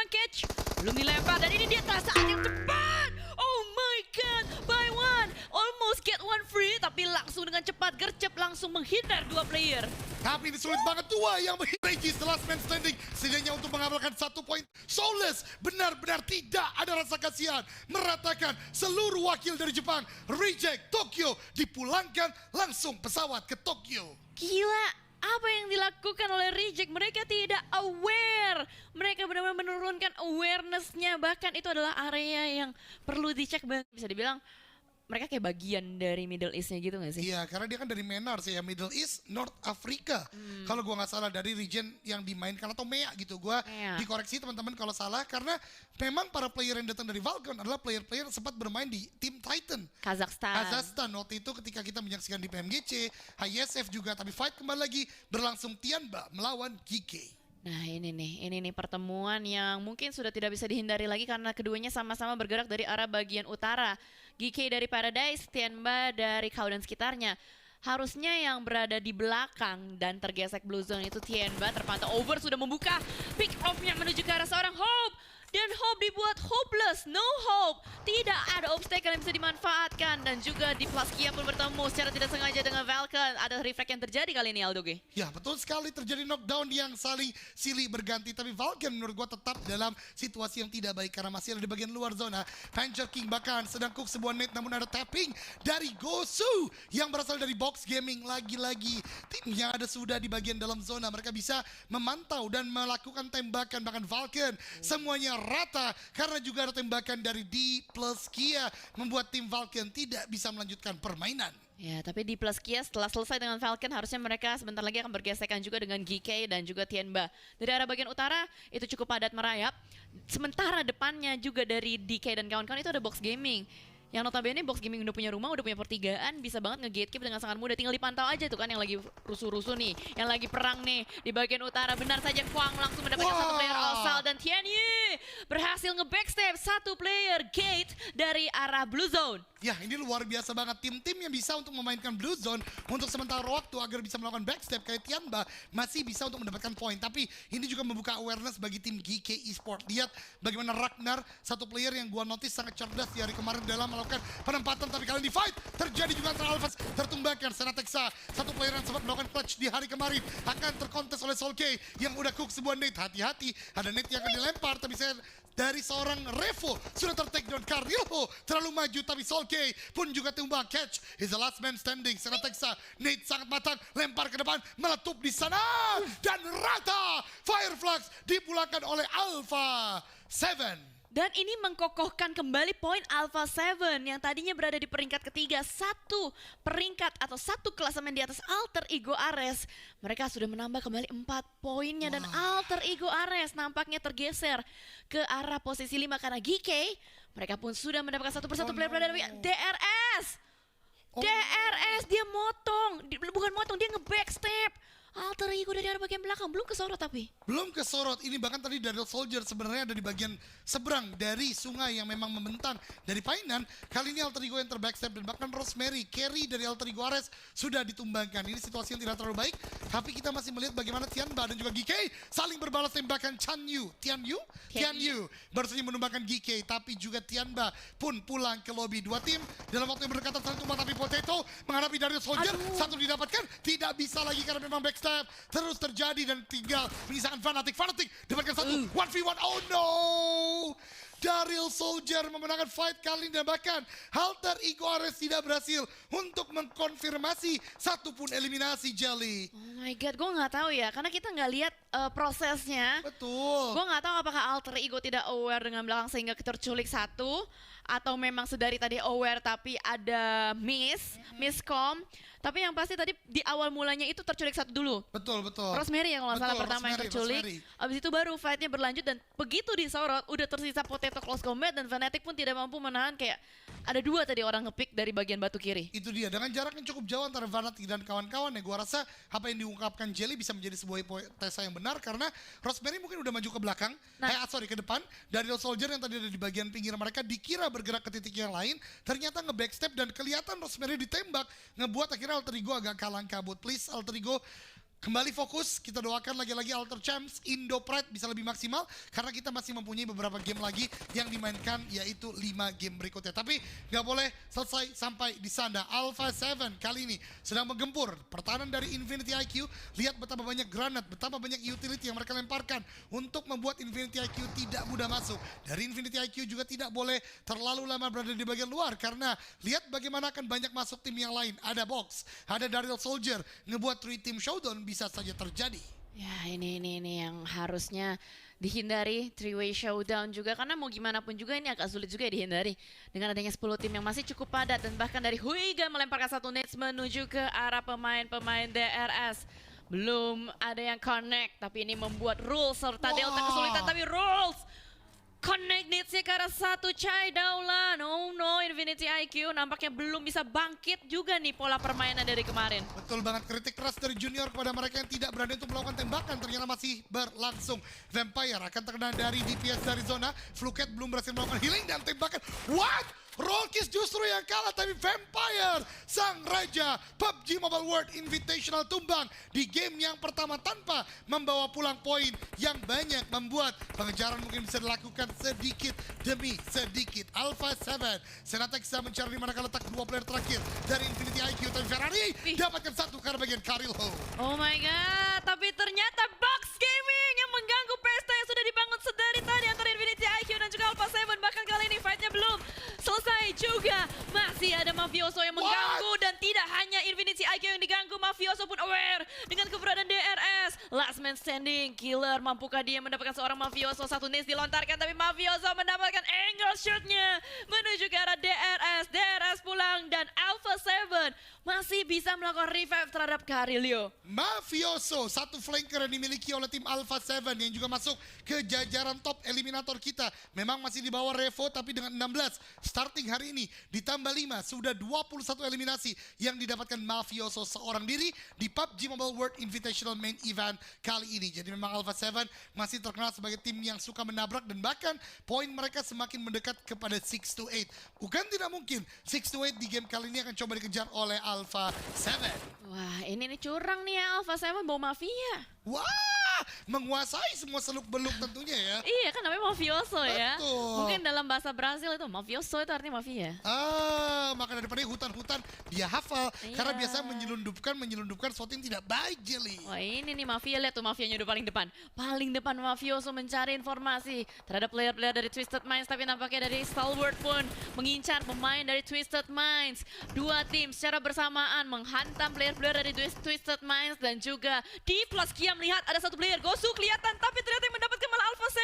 seorang catch. Belum dilempar dan ini dia saat yang cepat. Oh my god, by one. Almost get one free, tapi langsung dengan cepat gercep langsung menghindar dua player. Tapi ini sulit banget dua yang Regis the last man standing. Setidaknya untuk mengamalkan 1 poin. Soulless benar-benar tidak ada rasa kasihan. Meratakan seluruh wakil dari Jepang. Reject Tokyo dipulangkan langsung pesawat ke Tokyo. Gila, apa yang dilakukan oleh Reject? Mereka tidak aware. Mereka benar-benar menurunkan awareness-nya. Bahkan itu adalah area yang perlu dicek. Bisa dibilang mereka kayak bagian dari Middle East-nya gitu gak sih? Iya, karena dia kan dari MENAR sih ya, Middle East, North Africa. Kalau gua nggak salah dari region yang dimainkan atau MEA gitu. Gua dikoreksi teman-teman kalau salah, karena memang para player yang datang dari Valcon adalah player-player yang sempat bermain di tim Titan. Kazakhstan Waktu itu ketika kita menyaksikan di PMGC, ISF juga, tapi fight kembali lagi berlangsung Tianba melawan GK. Nah ini nih pertemuan yang mungkin sudah tidak bisa dihindari lagi karena keduanya sama-sama bergerak dari arah bagian utara. GK dari Paradise, Tianba dari Kau dan sekitarnya. Harusnya yang berada di belakang dan tergesek blue zone itu Tianba, terpantau over sudah membuka pick off-nya menuju ke arah seorang Hope. Dan Hope dibuat hopeless, no hope. Tidak ada obstacle yang bisa dimanfaatkan. Dan juga di Plaskia pun bertemu secara tidak sengaja dengan Valken. Ada reflect yang terjadi kali ini Aldo G. Ya betul sekali, terjadi knockdown yang saling silih berganti. Tapi Valken menurut gua tetap dalam situasi yang tidak baik karena masih ada di bagian luar zona. Panzer King bahkan sedang cook sebuah net, namun ada tapping dari Gosu yang berasal dari Box Gaming. Lagi-lagi tim yang ada sudah di bagian dalam zona. Mereka bisa memantau dan melakukan tembakan. Bahkan Valken semuanya rata karena juga ada tembakan dari D plus Kia membuat tim Valken tidak bisa melanjutkan permainan. Ya, tapi di Plus Kia setelah selesai dengan Falcon harusnya mereka sebentar lagi akan bergesekan juga dengan GK dan juga Tianba. Dari arah bagian utara itu cukup padat merayap. Sementara depannya juga dari DK dan kawan-kawan itu ada Box Gaming. Yang notabene Box Gaming udah punya rumah, udah punya pertigaan, bisa banget nge-gatekeep dengan sangat mudah. Tinggal dipantau aja tuh kan yang lagi rusuh-rusuh nih, yang lagi perang nih di bagian utara. Benar saja Kwang langsung mendapatkan satu player Osal dan Tianyi berhasil nge-backstep satu player Gate dari arah Blue Zone. Ya ini luar biasa banget, tim-tim yang bisa untuk memainkan Blue Zone untuk sementara waktu agar bisa melakukan backstep kayak Tianba masih bisa untuk mendapatkan poin. Tapi ini juga membuka awareness bagi tim GK Esport. Lihat bagaimana Ragnar, satu player yang gua notice sangat cerdas di hari kemarin dalam melakukan penempatan. Tapi kali ini fight terjadi juga antara Alphas tertumbangkan. Senatexa, satu player yang sempat melakukan clutch di hari kemarin akan terkontes oleh Soul K yang udah cook sebuah net. Hati-hati, ada net yang akan dilempar tapi saya dari seorang Revo sudah ter-take down. Carilho terlalu maju tapi Soul K pun juga tumbang. Catch is the last man standing. Senatexa, Nate sangat matang, lempar ke depan, meletup di sana dan rata. Fireflux dipulangkan oleh Alpha 7. Dan ini mengkokohkan kembali poin Alpha 7 yang tadinya berada di peringkat ketiga. Satu peringkat atau satu klasemen di atas Alter Ego Ares. Mereka sudah menambah kembali 4 poinnya. Dan Alter Ego Ares nampaknya tergeser ke arah posisi 5 karena GK. Mereka pun sudah mendapatkan satu persatu player berada di DRS. DRS dia motong, bukan motong, dia nge-backstep. Alter Ego dari arah bagian belakang, belum kesorot tapi. Belum kesorot, ini bahkan tadi Daryl Soldier sebenarnya ada di bagian seberang dari sungai yang memang membentang dari Painan. Kali ini Alter Ego yang terbackstep dan bahkan Rosemary, carry dari Alter Ego Ares sudah ditumbangkan. Ini situasi yang tidak terlalu baik, tapi kita masih melihat bagaimana Tianba dan juga GK saling berbalas tembakan. Tianyu baru saja menumbangkan GK, tapi juga Tianba pun pulang ke lobby. Dua tim dalam waktu yang berdekatan saling tumbang, tapi Potato menghadapi Daryl Soldier. Satu didapatkan, tidak bisa lagi karena memang backstep terus terjadi dan tinggal menyisakan Fnatic dapatkan satu 1v1. Oh no, Daryl Soldier memenangkan fight kali ini dan bahkan Alter Ego Ares tidak berhasil untuk mengkonfirmasi satupun eliminasi. Jelly, oh my god, gue nggak tahu ya karena kita nggak lihat prosesnya. Betul, Gue nggak tahu apakah Alter Ego tidak aware dengan belakang sehingga terculik satu, atau memang sedari tadi aware tapi ada miscom. Tapi yang pasti tadi di awal mulanya itu terculik satu dulu. betul. Rosemary yang kalau nggak salah pertama yang terculik. Abis itu baru fightnya berlanjut dan begitu disorot udah tersisa Potato close combat dan Fnatic pun tidak mampu menahan. Kayak ada dua tadi orang ngepick dari bagian batu kiri. Itu dia, dengan jarak yang cukup jauh antara Fnatic dan kawan-kawan ya, gua rasa apa yang diungkapkan Jelly bisa menjadi sebuah hipotesa yang benar karena Rosemary mungkin udah maju ke belakang, ke depan. Daryl Soldier yang tadi ada di bagian pinggir mereka dikira bergerak ke titik yang lain, ternyata nge-backstep dan kelihatan Rosemary ditembak, ngebuat akhirnya Alter Ego agak kalang kabut. Please Alter Ego, Kembali fokus, kita doakan lagi-lagi Alter Champs, Indo Pride bisa lebih maksimal karena kita masih mempunyai beberapa game lagi yang dimainkan, yaitu 5 game berikutnya. Tapi nggak boleh selesai sampai di sana. Alpha 7 kali ini sedang menggempur pertahanan dari Infinity IQ. Lihat betapa banyak granat, betapa banyak utility yang mereka lemparkan untuk membuat Infinity IQ tidak mudah masuk. Dari Infinity IQ juga tidak boleh terlalu lama berada di bagian luar karena lihat bagaimana akan banyak masuk tim yang lain. Ada Box, ada Daryl Soldier, ngebuat 3 team showdown bisa saja terjadi. Ya ini yang harusnya dihindari, three-way showdown juga, karena mau gimana pun juga ini agak sulit juga ya dihindari dengan adanya 10 tim yang masih cukup padat, dan bahkan dari Huiga melemparkan satu nades menuju ke arah pemain-pemain DRS. Belum ada yang connect, tapi ini membuat Rules serta Delta kesulitan, tapi Rules connect nades-nya ke arah satu Chai Daulan. Oh no, Infinity IQ nampaknya belum bisa bangkit juga nih pola permainan dari kemarin. Betul banget, kritik keras dari Junior kepada mereka yang tidak berani untuk melakukan tembakan ternyata masih berlangsung. Vampire akan terkena dari DPS dari zona. Fluket belum berhasil melakukan healing dan tembakan. What? Rollkiss justru yang kalah, tapi Vampire, sang raja PUBG Mobile World Invitational tumbang di game yang pertama tanpa membawa pulang poin yang banyak, membuat pengejaran mungkin bisa dilakukan sedikit demi sedikit. Alpha 7, Senatexa mencari di manakah letak 2 player terakhir dari Infinity IQ, tapi Ferrari dapatkan satu karena bagian Karilho. Oh my god, tapi ternyata Box Gaming yang mengganggu pesta yang sudah dibangun sedari tadi antara Infinity IQ dan juga Alpha 7. Bahkan kali ini fightnya belum selesai juga. Masih ada Mafioso yang mengganggu, dan tidak hanya Infinity IQ yang diganggu, Mafioso pun aware dengan keberadaan DRS. Last man standing, Killer mampukah dia mendapatkan seorang Mafioso? Satu nades dilontarkan, tapi Mafioso mendapatkan angle shotnya menuju ke arah DRS. DRS pulang dan Alpha 7 masih bisa melakukan revive terhadap Karilho. Mafioso, satu flanker yang dimiliki oleh tim Alpha 7 yang juga masuk ke jajaran top eliminator kita. Memang masih di bawah Revo, tapi dengan 16 starting hari ini ditambah 5 sudah 21 eliminasi yang didapatkan Mafioso seorang diri di PUBG Mobile World Invitational Main Event kali ini. Jadi memang Alpha 7 masih terkenal sebagai tim yang suka menabrak, dan bahkan poin mereka semakin mendekat kepada 6-8. Bukan tidak mungkin 6-8 di game kali ini akan coba dikejar oleh Alpha 7. Wah, ini curang nih ya, Alpha 7 bawa mafia. Wah, menguasai semua seluk-beluk tentunya ya. Iya kan namanya Mafioso ya. Betul. Mungkin dalam bahasa Brasil itu Mafioso itu artinya mafia. Maka daripada hutan-hutan dia hafal. Iya. Karena biasa menyelundupkan sesuatu yang tidak baik, Jelly. Wah ini nih mafia, lihat tuh mafianya udah paling depan. Paling depan Mafioso mencari informasi terhadap player-player dari Twisted Minds, tapi nampaknya dari Stalwart pun mengincar pemain dari Twisted Minds. Dua tim secara bersamaan menghantam player-player dari Twisted Minds, dan juga di Plus Kia melihat ada satu player Gosu kelihatan, tapi ternyata yang mendapatkan malah Alpha 7.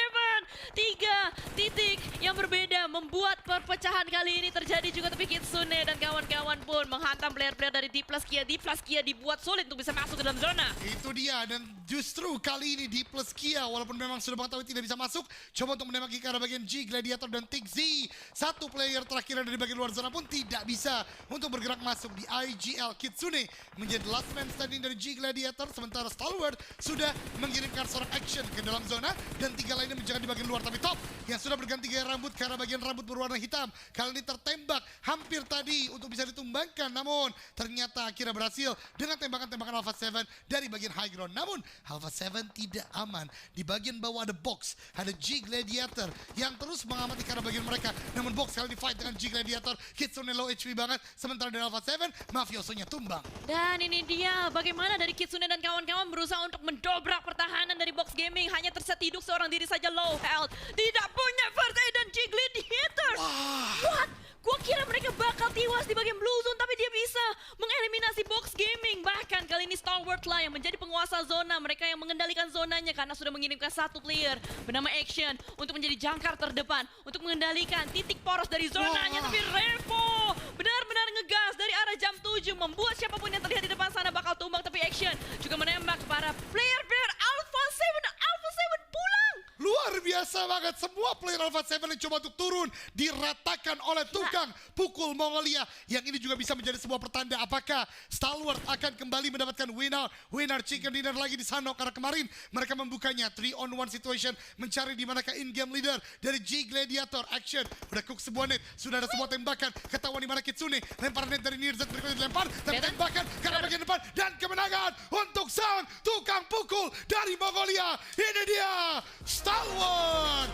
3 titik yang berbeda membuat perpecahan kali ini terjadi juga, tapi Kitsune dan kawan-kawan pun menghantam player-player dari D Plus Kia. D Plus Kia dibuat sulit untuk bisa masuk ke dalam zona. Itu dia, dan justru kali ini di Plus Kia, walaupun memang sudah mengetahui tidak bisa masuk, coba untuk menembaki ke arah bagian G, Gladiator dan Tik Z. Satu player terakhir dari bagian luar zona pun tidak bisa untuk bergerak masuk di IGL. Kitsune menjadi last man standing dari G Gladiator, sementara Stalwart sudah mengirimkan seorang action ke dalam zona, dan 3 lainnya menjaga di bagian luar. Tapi Top yang sudah berganti gaya rambut karena bagian rambut berwarna hitam, kali ini tertembak hampir tadi untuk bisa ditumbangkan, namun ternyata akhirnya berhasil dengan tembakan-tembakan Alpha 7 dari bagian high ground. Namun Alpha 7 tidak aman. Di bagian bawah ada Box, ada G Gladiator yang terus mengamati ke arah bagian mereka. Namun Box kali di fight dengan G Gladiator, Kitsune low HP banget, sementara dari Alpha 7 Mafiosonya tumbang. Dan ini dia bagaimana dari Kitsune dan kawan-kawan berusaha untuk mendobrak pertahanan dari Box Gaming. Hanya tersisa hidup seorang diri saja, low health, tidak punya first aid dan G Gladiator. What? Gua kira mereka bakal tewas di bagian blue zone, tapi dia bisa mengeliminasi Box Gaming. Bahkan kali ini Stalwart lah yang menjadi penguasa zona. Mereka yang mengendalikan zonanya karena sudah mengirimkan satu player bernama Action untuk menjadi jangkar terdepan untuk mengendalikan titik poros dari zonanya. Tapi Revo benar-benar ngegas dari arah jam 7, membuat siapapun yang terlihat di depan sana bakal tumbang. Tapi Action juga menembak para player-player Alpha 7. Alpha 7 pulang. luar biasa banget. Semua player Alpha 7 yang coba untuk turun diratakan oleh tukang pukul Mongolia. Yang ini juga bisa menjadi sebuah pertanda apakah Stalwart akan kembali mendapatkan winner chicken dinner lagi di sana, karena kemarin mereka membukanya 3-on-1 situation, mencari di manakah in-game leader dari G Gladiator. Action, udah cook sebuah net, sudah ada sebuah tembakan, ketahuan di mana Kitsune, lempar net dari Nirzat berikutnya dilempar, tapi tembakan karena bagian depan, dan kemenangan untuk sang tukang pukul dari Mongolia. Ini dia Stalwart.